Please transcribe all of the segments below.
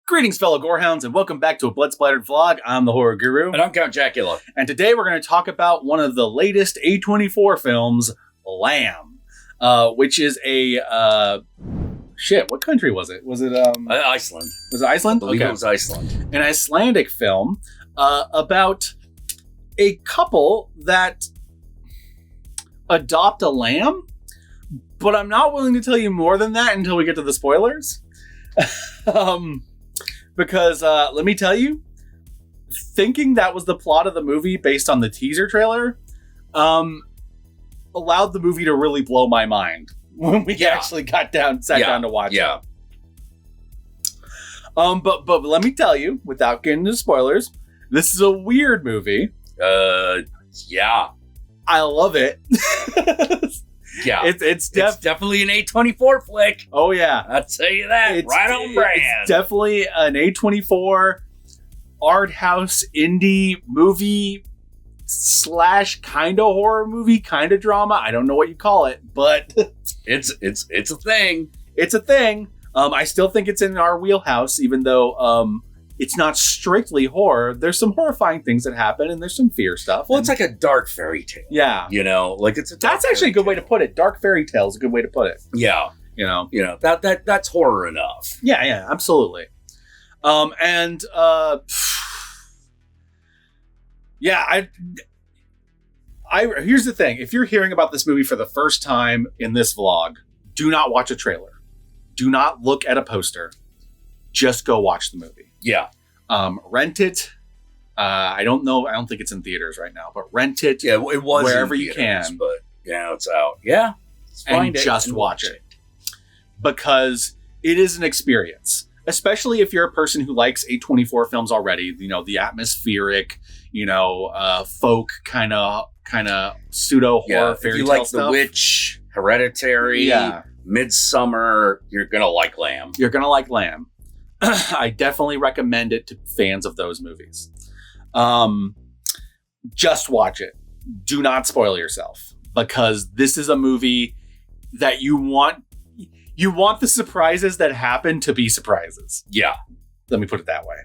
Greetings, fellow Gorehounds, and welcome back to a Blood Splattered vlog. I'm the Horror Guru. And I'm Count Jackula. And today we're going to talk about one of the latest A24 films, Lamb, which is a... what country was it? Was it... Iceland. Was it Iceland? I believe it was Iceland. An Icelandic film about a couple that adopt a lamb, but I'm not willing to tell you more than that until we get to the spoilers. Because let me tell you, thinking that was the plot of the movie based on the teaser trailer allowed the movie to really blow my mind when we actually sat down to watch it. But let me tell you, without getting into spoilers, this is a weird movie. Yeah. I love it. Yeah. It's definitely an A24 flick. Oh, yeah. I'll tell you that. Right on brand. It's definitely an A24 art house indie movie / kind of horror movie, kind of drama. I don't know what you call it, but it's a thing. It's a thing. I still think it's in our wheelhouse, even though it's not strictly horror. There's some horrifying things that happen, and there's some fear stuff. Well, it's like a dark fairy tale. Yeah. You know, like it's a dark That's actually a good way to put it. Dark fairy tale is a good way to put it. Yeah. You know, that's horror enough. Yeah, absolutely. Here's the thing. If you're hearing about this movie for the first time in this vlog, do not watch a trailer. Do not look at a poster. Just go watch the movie. Yeah. Rent it. I don't know. I don't think it's in theaters right now, but rent it. Yeah, it was wherever in you theaters, can. But yeah, it's out. Yeah. And just watch it. Because it is an experience. Especially if you're a person who likes A24 films already. You know, the atmospheric, folk kind of pseudo horror fairy tale stuff. If you like The Witch, Hereditary, Midsummer, you're gonna like Lamb. You're gonna like Lamb. I definitely recommend it to fans of those movies. Just watch it. Do not spoil yourself, because this is a movie that you want the surprises that happen to be surprises. Yeah. Let me put it that way.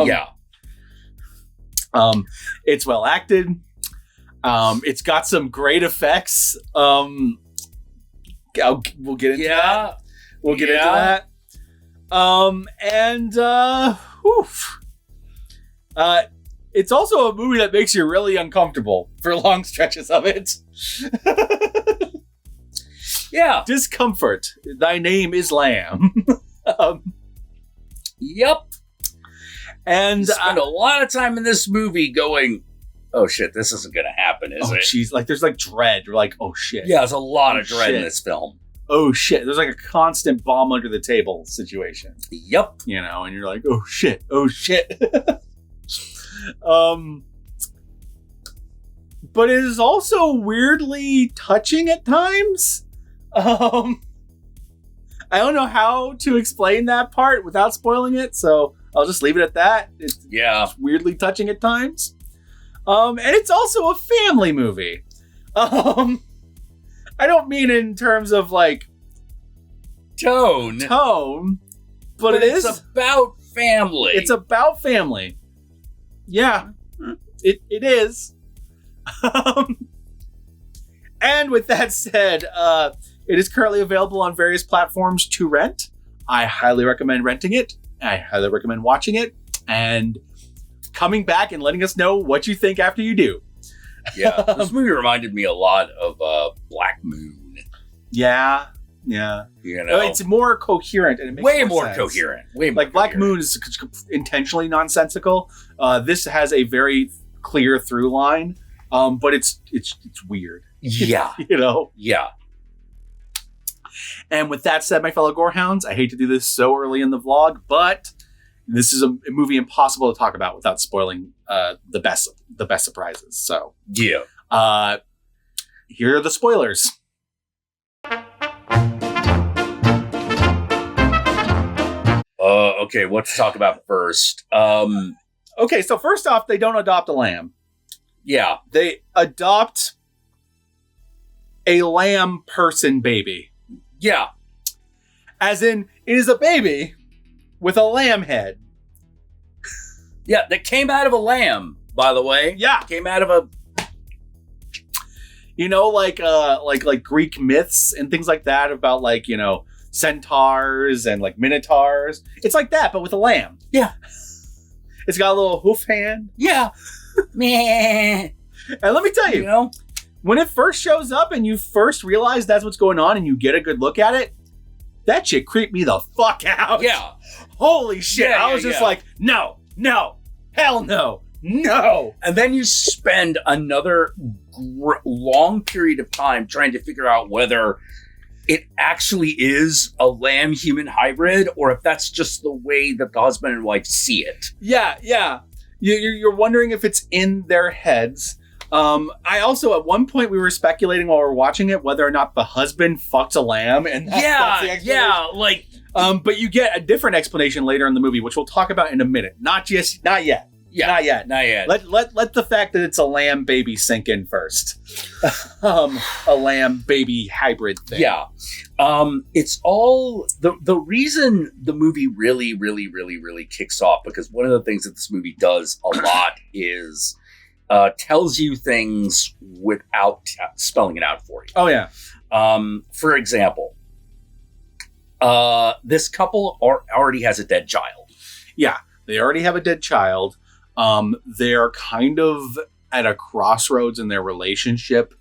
Yeah. It's well acted. It's got some great effects. We'll get into that. We'll get into that. It's also a movie that makes you really uncomfortable for long stretches of it. Yeah. Discomfort. Thy name is Lamb. Yep. And you spend a lot of time in this movie going, oh shit, this isn't going to happen, is it? Geez, there's dread. You're like, oh shit. Yeah, there's a lot of dread in this film. Oh shit, there's a constant bomb under the table situation. Yep. And you're like, oh shit. But it is also weirdly touching at times. I don't know how to explain that part without spoiling it, so I'll just leave it at that. It's weirdly touching at times. And it's also a family movie. I don't mean in terms of tone, but it's about family. It's about family. Yeah, it is. And with that said, it is currently available on various platforms to rent. I highly recommend renting it. I highly recommend watching it and coming back and letting us know what you think after you do. Yeah, this movie reminded me a lot of Black Moon. Yeah. It's more coherent and it makes way more more sense. Coherent. Way more Black coherent. Moon is intentionally nonsensical. This has a very clear through line, but it's weird. Yeah. Yeah. And with that said, my fellow Gorehounds, I hate to do this so early in the vlog, but this is a movie impossible to talk about without spoiling the best surprises. So yeah. Here are the spoilers. Okay, what to talk about first? Okay, so first off, they don't adopt a lamb. Yeah. They adopt a lamb person baby. Yeah. As in, it is a baby with a lamb head. Yeah, that came out of a lamb, by the way. Yeah. Came out of a... You know, like Greek myths and things like that about, like, you know, centaurs and, like, minotaurs. It's like that, but with a lamb. Yeah. It's got a little hoof hand. Yeah. Meh. And let me tell you, You know? when it first shows up and you first realize that's what's going on and you get a good look at it, that shit creeped me the fuck out. Yeah. Holy shit. Yeah, I was just like, no, hell no. And then you spend another long period of time trying to figure out whether it actually is a lamb-human hybrid or if that's just the way that the husband and wife see it. Yeah. You're wondering if it's in their heads. I also, at one point, we were speculating while we were watching it whether or not the husband fucked a lamb. And that's the explanation. like... But you get a different explanation later in the movie, which we'll talk about in a minute. Not yet. Yeah, not yet. Let the fact that it's a lamb baby sink in first. A lamb baby hybrid thing. Yeah. It's all the reason the movie really, really, really, really kicks off, because one of the things that this movie does a lot is tells you things without spelling it out for you. Oh yeah. For example, this couple already has a dead child. Yeah, they already have a dead child. They're kind of at a crossroads in their relationship.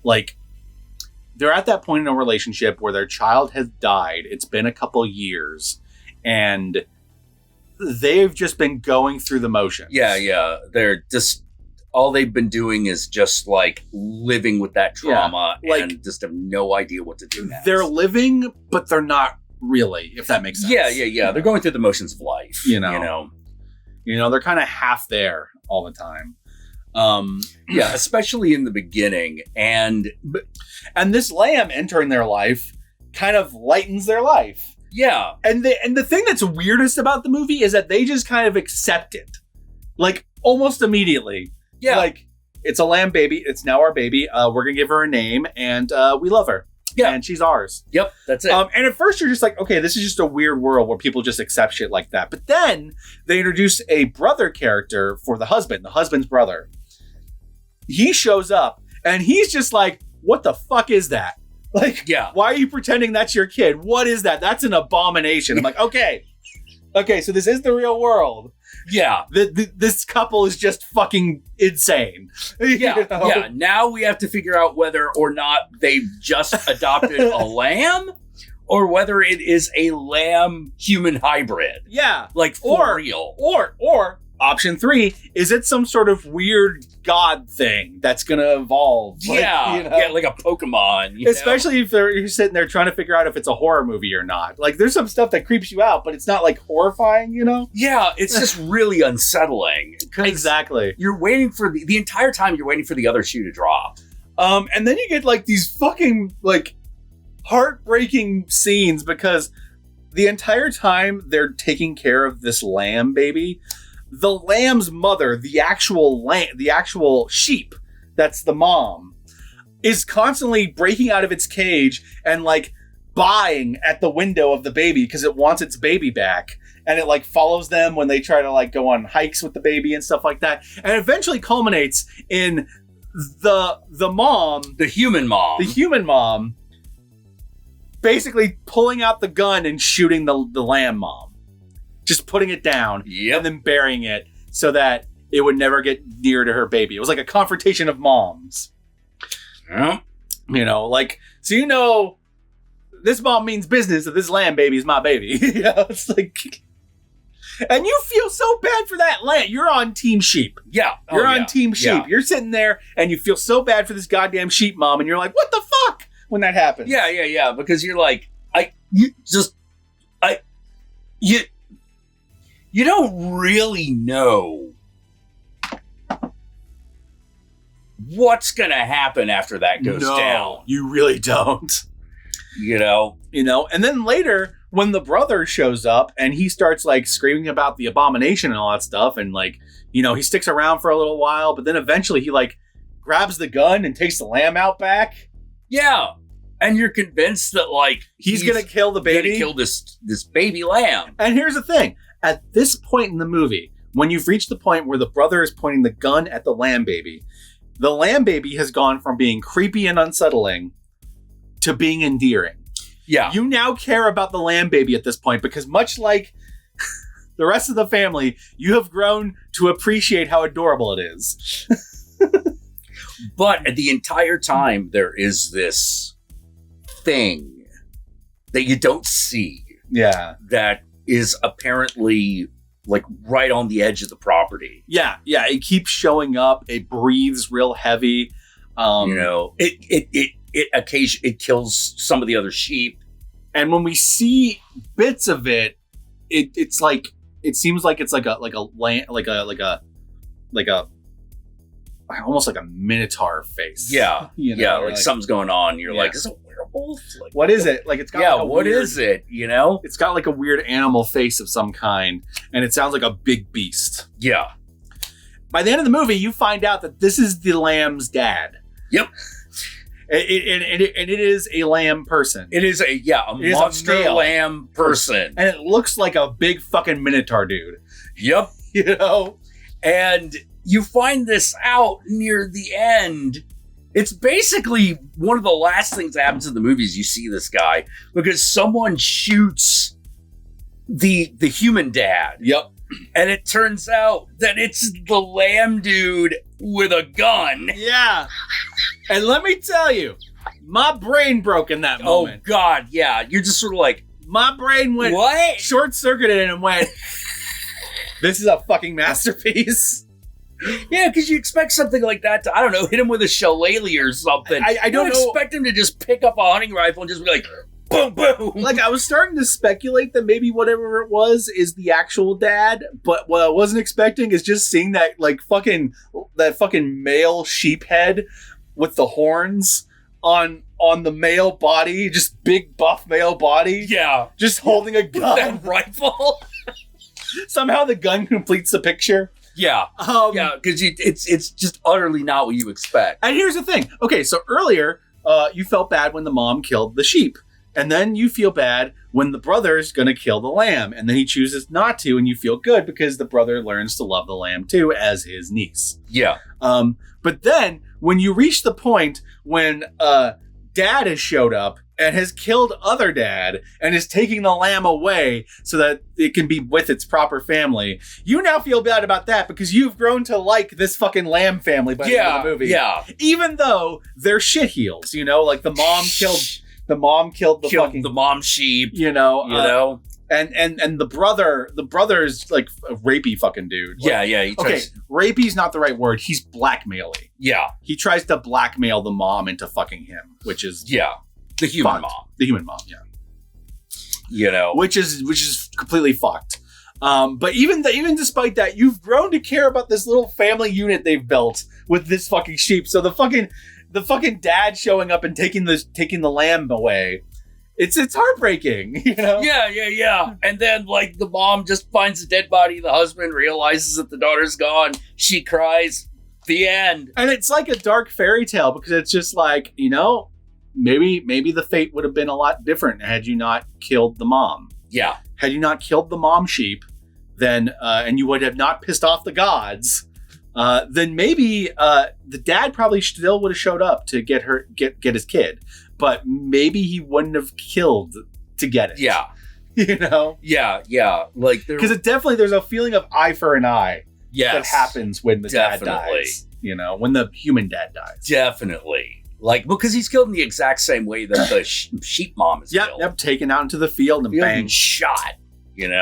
Like, they're at that point in a relationship where their child has died. It's been a couple years, and they've just been going through the motions. Yeah. They're just... all they've been doing is just, like, living with that trauma and just have no idea what to do next. They're living, but they're not really, if that makes sense. Yeah. They're going through the motions of life. You know, they're kind of half there all the time. Yeah, especially in the beginning. And this lamb entering their life kind of lightens their life. Yeah. And the thing that's weirdest about the movie is that they just kind of accept it. Like, almost immediately. Yeah. Like, it's a lamb baby. It's now our baby. We're going to give her a name, and we love her. Yeah. And she's ours. Yep, that's it. And at first you're just like, okay, this is just a weird world where people just accept shit like that. But then they introduce a brother character for the husband's brother. He shows up, and he's just like, what the fuck is that? Like, why are you pretending that's your kid? What is that? That's an abomination. I'm like, okay, so this is the real world. Yeah. This couple is just fucking insane. Yeah. Now we have to figure out whether or not they've just adopted a lamb or whether it is a lamb-human hybrid. Yeah. Like, for real. Or option 3, is it some sort of weird god thing that's going to evolve? Yeah, like a Pokemon. Especially if you're sitting there trying to figure out if it's a horror movie or not. Like, there's some stuff that creeps you out, but it's not, like, horrifying, Yeah, it's just really unsettling. Exactly. You're waiting for the entire time you're waiting for the other shoe to drop. And then you get, like, these fucking, like, heartbreaking scenes because the entire time they're taking care of this lamb baby, the lamb's mother, the actual sheep, that's the mom, is constantly breaking out of its cage and, like, buying at the window of the baby because it wants its baby back. And it, like, follows them when they try to, like, go on hikes with the baby and stuff like that. And it eventually culminates in the mom, the human mom, basically pulling out the gun and shooting the lamb mom. Just putting it down and then burying it so that it would never get near to her baby. It was like a confrontation of moms. Yeah. So this mom means business that this lamb baby is my baby. It's like... And you feel so bad for that lamb. You're on Team Sheep. Yeah. You're on Team Sheep. Yeah. You're sitting there and you feel so bad for this goddamn sheep mom and you're like, what the fuck? When that happens. Yeah. Because you're like, you don't really know what's going to happen after that goes down. You really don't. And then later, when the brother shows up and he starts, like, screaming about the abomination and all that stuff, and, like, he sticks around for a little while, but then eventually he, like, grabs the gun and takes the lamb out back. Yeah. And you're convinced that, like, he's gonna kill the baby. Gonna kill this baby lamb. And here's the thing. At this point in the movie, when you've reached the point where the brother is pointing the gun at the lamb baby has gone from being creepy and unsettling to being endearing. Yeah. You now care about the lamb baby at this point because much like the rest of the family, you have grown to appreciate how adorable it is. But at the entire time, there is this thing that you don't see. Yeah. That is apparently like right on the edge of the property. Yeah. It keeps showing up. It breathes real heavy. It kills some of the other sheep. And when we see bits of it, it's like it seems like it's like a almost like a minotaur face. Yeah. Like something's going on. You're like, is it a werewolf? Like, what is it? Like it's got what is it? It's got like a weird animal face of some kind, and it sounds like a big beast. Yeah. By the end of the movie, you find out that this is the lamb's dad. Yep. And it is a lamb person. It is a monster lamb person. And it looks like a big fucking minotaur dude. Yep. And you find this out near the end. It's basically one of the last things that happens in the movies. You see this guy because someone shoots the human dad. Yep. And it turns out that it's the lamb dude with a gun. Yeah. And let me tell you, my brain broke in that moment. Oh, God, yeah. You're just sort of like... My brain went... What? Short-circuited and went... This is a fucking masterpiece. Yeah, because you expect something like that to, I don't know, hit him with a shillelagh or something. I don't expect him to just pick up a hunting rifle and just be like... Boom, boom. Like, I was starting to speculate that maybe whatever it was is the actual dad, but what I wasn't expecting is just seeing that, like, fucking male sheep head with the horns on the male body, just big buff male body. Yeah. Just holding a gun. That rifle. Somehow the gun completes the picture. Yeah. Because it's just utterly not what you expect. And here's the thing. Okay, so earlier, you felt bad when the mom killed the sheep. And then you feel bad when the brother's going to kill the lamb. And then he chooses not to, and you feel good because the brother learns to love the lamb too as his niece. Yeah. But then when you reach the point when dad has showed up and has killed other dad and is taking the lamb away so that it can be with its proper family, you now feel bad about that because you've grown to like this fucking lamb family by the end of the movie. Yeah. Even though they're shitheels, like the mom killed... The mom killed the mom sheep, and the brother's like a rapey fucking dude. Like, rapey's not the right word. He's blackmailing. Yeah, he tries to blackmail the mom into fucking him, which is the human mom. The human mom, which is completely fucked. But even despite that, you've grown to care about this little family unit they've built with this fucking sheep. So the fucking dad showing up and taking the lamb away, it's heartbreaking, Yeah. And then like the mom just finds the dead body of the husband, realizes that the daughter's gone, she cries, the end. And it's like a dark fairy tale because it's just like, maybe the fate would have been a lot different had you not killed the mom. Yeah. Had you not killed the mom sheep, then and you would have not pissed off the gods, then maybe the dad probably still would have showed up to get his kid, but maybe he wouldn't have killed to get it. Yeah. Yeah. Like because there's a feeling of eye for an eye. Yes. That happens when the dad dies. When the human dad dies. Definitely. Like because he's killed in the exact same way that the sheep mom is killed. Yep. Taken out into the field and bang, shot. And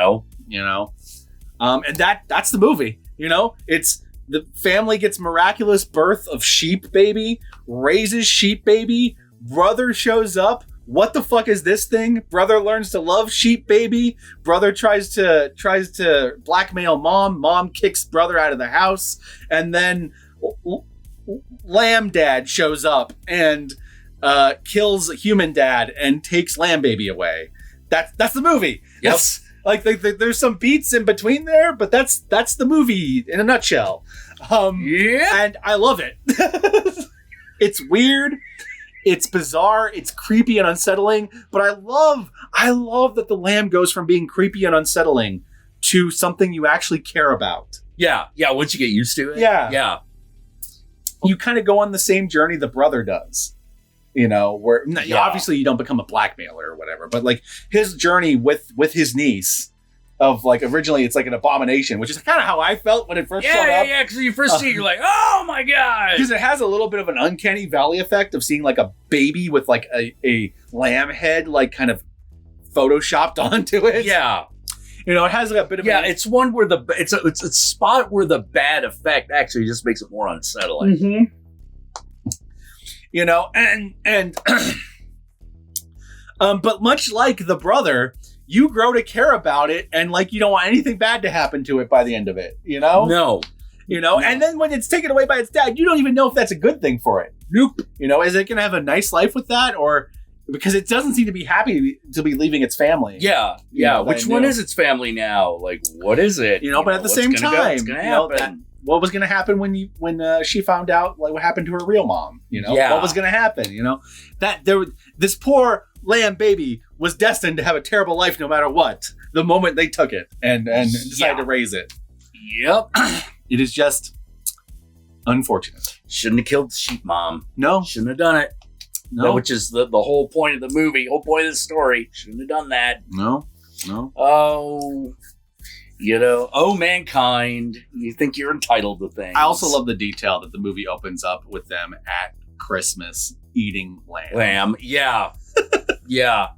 that's the movie. It's. The family gets miraculous birth of sheep baby, raises sheep baby, brother shows up. What the fuck is this thing? Brother learns to love sheep baby. Brother tries to blackmail mom. Mom kicks brother out of the house. And then lamb dad shows up and kills human dad and takes lamb baby away. That's the movie. Yep. Like there's some beats in between there, but that's the movie in a nutshell. And I love it. It's weird. It's bizarre, it's creepy and unsettling, but I love that the lamb goes from being creepy and unsettling to something you actually care about. Yeah, once you get used to it. Yeah. You kind of go on the same journey the brother does. Where obviously you don't become a blackmailer or whatever, but like his journey with his niece of like originally it's like an abomination, which is kind of how I felt when it first showed up. Yeah, because you first see it, you're like, oh my god. Because it has a little bit of an uncanny valley effect of seeing like a baby with like a lamb head like kind of photoshopped onto it. Yeah. It has like a bit of it's one where it's a spot where the bad effect actually just makes it more unsettling. Mm-hmm. But much like the brother, you grow to care about it, and like you don't want anything bad to happen to it by the end of it. No. And then when it's taken away by its dad, you don't even know if that's a good thing for it. Nope. Is it going to have a nice life with that, or because it doesn't seem to be happy to be leaving its family? Yeah. Which one is its family now? Like, what is it? But at the same time, happen? What was going to happen when she found out like what happened to her real mom? What was going to happen? This poor lamb baby was destined to have a terrible life no matter what. The moment they took it and decided to raise it. Yep. It is just unfortunate. Shouldn't have killed the sheep mom. No, shouldn't have done it. No, which is the whole point of the movie, whole point of the story. Shouldn't have done that. No. Oh, mankind, you think you're entitled to things. I also love the detail that the movie opens up with them at Christmas eating lamb. Yeah. Yeah.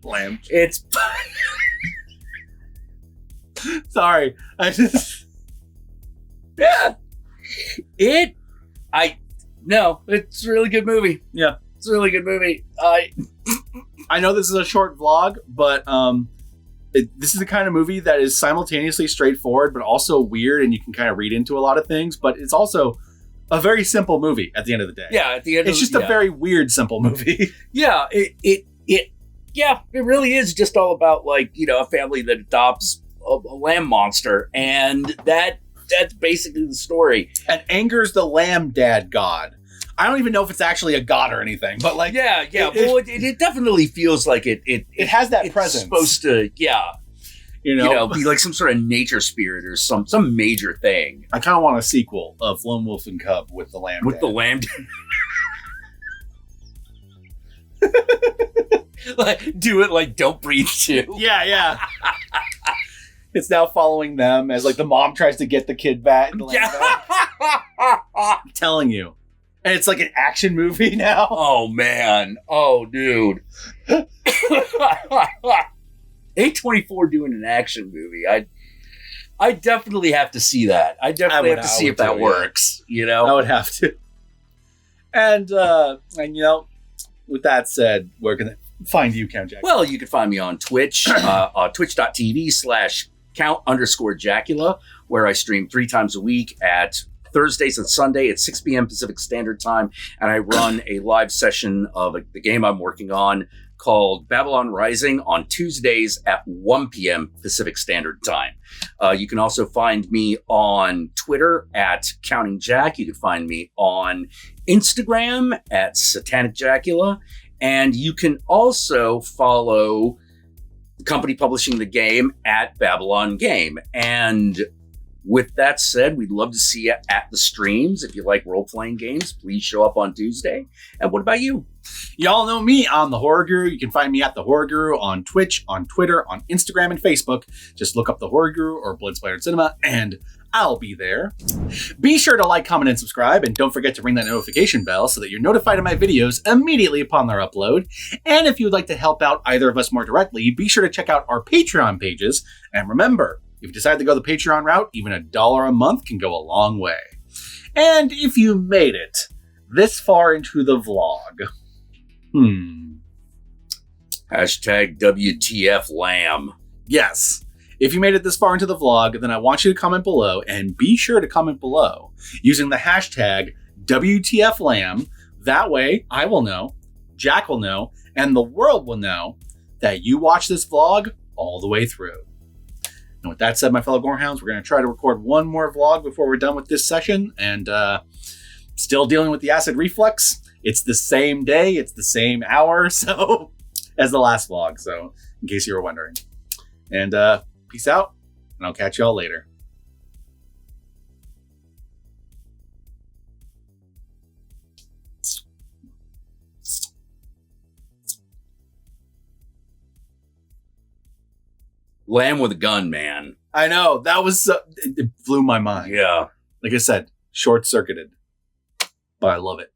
Lamb. It's... Sorry. Yeah. It's a really good movie. Yeah. It's a really good movie. I know this is a short vlog, but this is the kind of movie that is simultaneously straightforward, but also weird, and you can kind of read into a lot of things. But it's also a very simple movie at the end of the day. Yeah, at the end, it's just a very weird, simple movie. Yeah, it really is just all about like a family that adopts a lamb monster, and that's basically the story. And angers the lamb dad god. I don't even know if it's actually a god or anything, but like it definitely feels like it has that presence. Supposed to be like some sort of nature spirit or some major thing. I kind of want a sequel of Lone Wolf and Cub with the lamb dad. The lamb like do it like Don't Breathe too. Yeah. It's now following them as like the mom tries to get the kid back. I'm telling you. And it's like an action movie now. Oh, man. Oh, dude. A24 doing an action movie. I definitely have to see that. I definitely have to see if that works. I would have to. And with that said, where can they find you, Count Jackula? Well, you can find me on Twitch, twitch.tv/Count_Jackula, where I stream 3 times a week at Thursdays and Sunday at 6 p.m. Pacific Standard Time, and I run a live session of the game I'm working on called Babylon Rising on Tuesdays at 1 p.m. Pacific Standard Time. You can also find me on Twitter at Counting Jack. You can find me on Instagram at Satanic Jackula, and you can also follow the company publishing the game at Babylon Game. And with that said, we'd love to see you at the streams. If you like role-playing games, please show up on Tuesday. And what about you? Y'all know me. I'm the Horror Guru. You can find me at the Horror Guru on Twitch, on Twitter, on Instagram, and Facebook. Just look up the Horror Guru or Blood Splattered Cinema, and I'll be there. Be sure to like, comment, and subscribe, and don't forget to ring that notification bell so that you're notified of my videos immediately upon their upload. And if you would like to help out either of us more directly, be sure to check out our Patreon pages. And remember, if you decide to go the Patreon route, even $1 a month can go a long way. And if you made it this far into the vlog, Hashtag WTF Lamb. Yes. If you made it this far into the vlog, then I want you to comment below, and be sure to comment below using the hashtag WTF Lamb. That way, I will know, Jack will know, and the world will know that you watched this vlog all the way through. And with that said, my fellow Gorehounds, we're going to try to record one more vlog before we're done with this session, and still dealing with the acid reflux. It's the same day. It's the same hour. So as the last vlog. So in case you were wondering. And peace out. And I'll catch y'all later. Lamb with a gun, man. I know. That was... it blew my mind. Yeah. Like I said, short-circuited. But I love it.